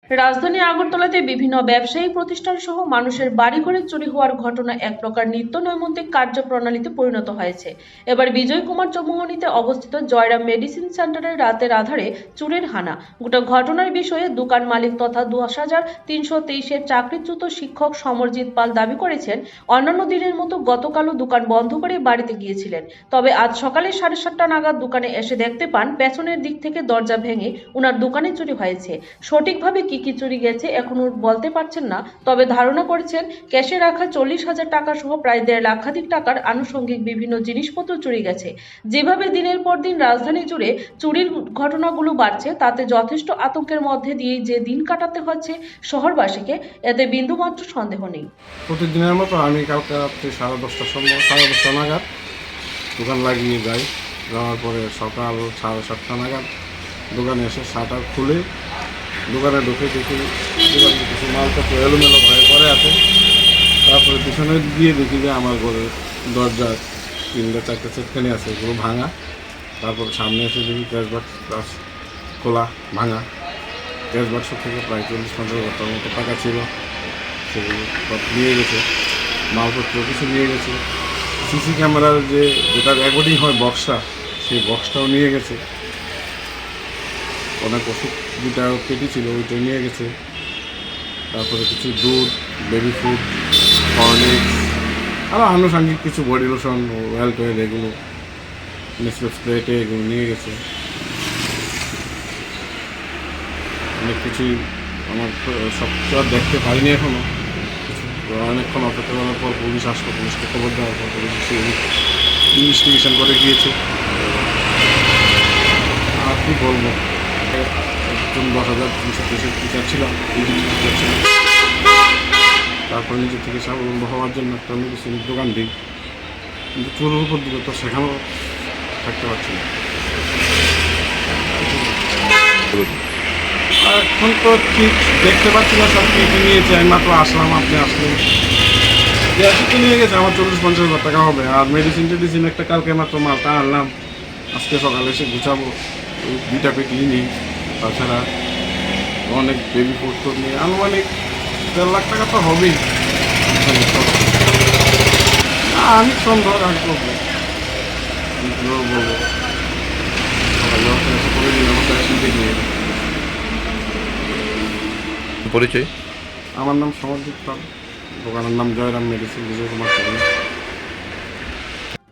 রাজধানী আগরতলাতে বিভিন্ন ব্যবসায়িক প্রতিষ্ঠান সহ মানুষের বাড়িঘরে চুরি হওয়ার ঘটনা এক প্রকার নিত্য নৈমিত্তিক কার্যপ্রণালীতে পরিণত হয়েছে। এবার বিজয় কুমার চৌমুহনীতে অবস্থিত জয়রাম মেডিসিন সেন্টারে রাতের আধারে চুরির হানা। গোটা ঘটনার বিষয়ে দোকান মালিক তথা 2323-এর চাকরিচ্যুত শিক্ষক সমরজিৎ পাল দাবি করেছেন, অন্যান্য দিনের মতো গতকালও দোকান বন্ধ করে বাড়িতে গিয়েছিলেন। তবে আজ সকালে 7:30টা নাগাদ দোকানে এসে দেখতে পান পেছনের দিক থেকে দরজা ভেঙে উনার দোকানে চুরি হয়েছে। সঠিকভাবে কি চুরি গেছে এখনো বলতে পারছেন না, তবে ধারণা করছেন ক্যাশে রাখা 40,000 টাকা সহ প্রায় 1.5 লাখাধিক টাকার আনুষঙ্গিক বিভিন্ন জিনিসপত্র চুরি গেছে। যেভাবে দিনের পর দিন রাজধানী জুড়ে চুরির ঘটনাগুলো বাড়ছে, তাতে যথেষ্ট আতঙ্কের মধ্যে দিয়ে যে দিন কাটাতে হচ্ছে শহরবাসীকে, এতে বিন্দুমাত্র সন্দেহ নেই। প্রতিদিনের মতো আমি কালকে রাত্রি 10:30টার সময় 10:30 নাগাদ দোকান লাগিয়ে যাই। যাওয়ার পরে সকাল 7:30 নাগাদ দোকানে এসে শাটার খুলে দোকানে ঢুকে দেখি দোকানে কিছু মালপত্র এলোমেলো ভয়ে পড়ে আছে। তারপরে পিছনে গিয়ে দেখি যে আমার ঘরের দরজা 3-4টা চেটখানি আছে, এগুলো ভাঙা। তারপর সামনে এসে দেখি ক্যাশ বাক্স খোলা, ভাঙা। ক্যাশ বাক্স থেকে প্রায় 40-50 মতো টাকা ছিল, সেগুলো সব নিয়ে গেছে। মালপত্র কিছু নিয়ে গেছে। সিসি ক্যামেরার যেটা রেকর্ডিং হয় বক্সটা, সেই বক্সটাও নিয়ে গেছে। অনেক ওষুধ যেটা পেটি ছিল ওইটা নিয়ে গেছে। তারপরে কিছু দুধ, বেবি ফুড, হরলিক্স, আরও আনুষঙ্গিক কিছু বডি লোশন, ওয়েল টয়েল, এগুলো নেসলে স্প্রেটে এগুলো নিয়ে গেছে। অনেক কিছুই আমার সব কিছু আর দেখতে পারিনি এখনও। অনেকক্ষণ অপেক্ষা করার পর পুলিশ আসলো, পুলিশকে খবর দেওয়ার পর পুলিশ ইনভেস্টিগেশন করে গিয়েছে। আর কি বলবো, একজন 10,300 টিচার ছিলাম, টিচার ছিলাম। তারপর নিজের থেকে স্বাবলম্বী হওয়ার জন্য একটা মেডিসিনের দোকান দিই, কিন্তু চোরের উপর দিকে তো সেখানেও থাকতে পারছি না। আর এখন তো ঠিক দেখতে পাচ্ছি না, সব কেটে নিয়েছে। আমি মাত্র আসলাম, আপনি আসলেন, তো নিয়ে গেছে। আমার 40-50 টাকা হবে। আর মেডিসিন একটা কালকে মাত্র মালটা আনলাম, আজকে সকালে এসে গুছাবো। ওই 2টা পেটি নিই, তাছাড়া অনেক বেবি ফুড তো নিয়ে আনুমানিক 1.5 লাখ টাকা তো হবেই। আমি সন্দেহ আর করবো, বলবো সকালে এসে করে দিন আমার পেশেন্টে নিয়ে। পরিচয়? আমার নাম সমরজিৎ পাল, দোকানের নাম জয়রাম মেডিসিন, বিজয় কুমার।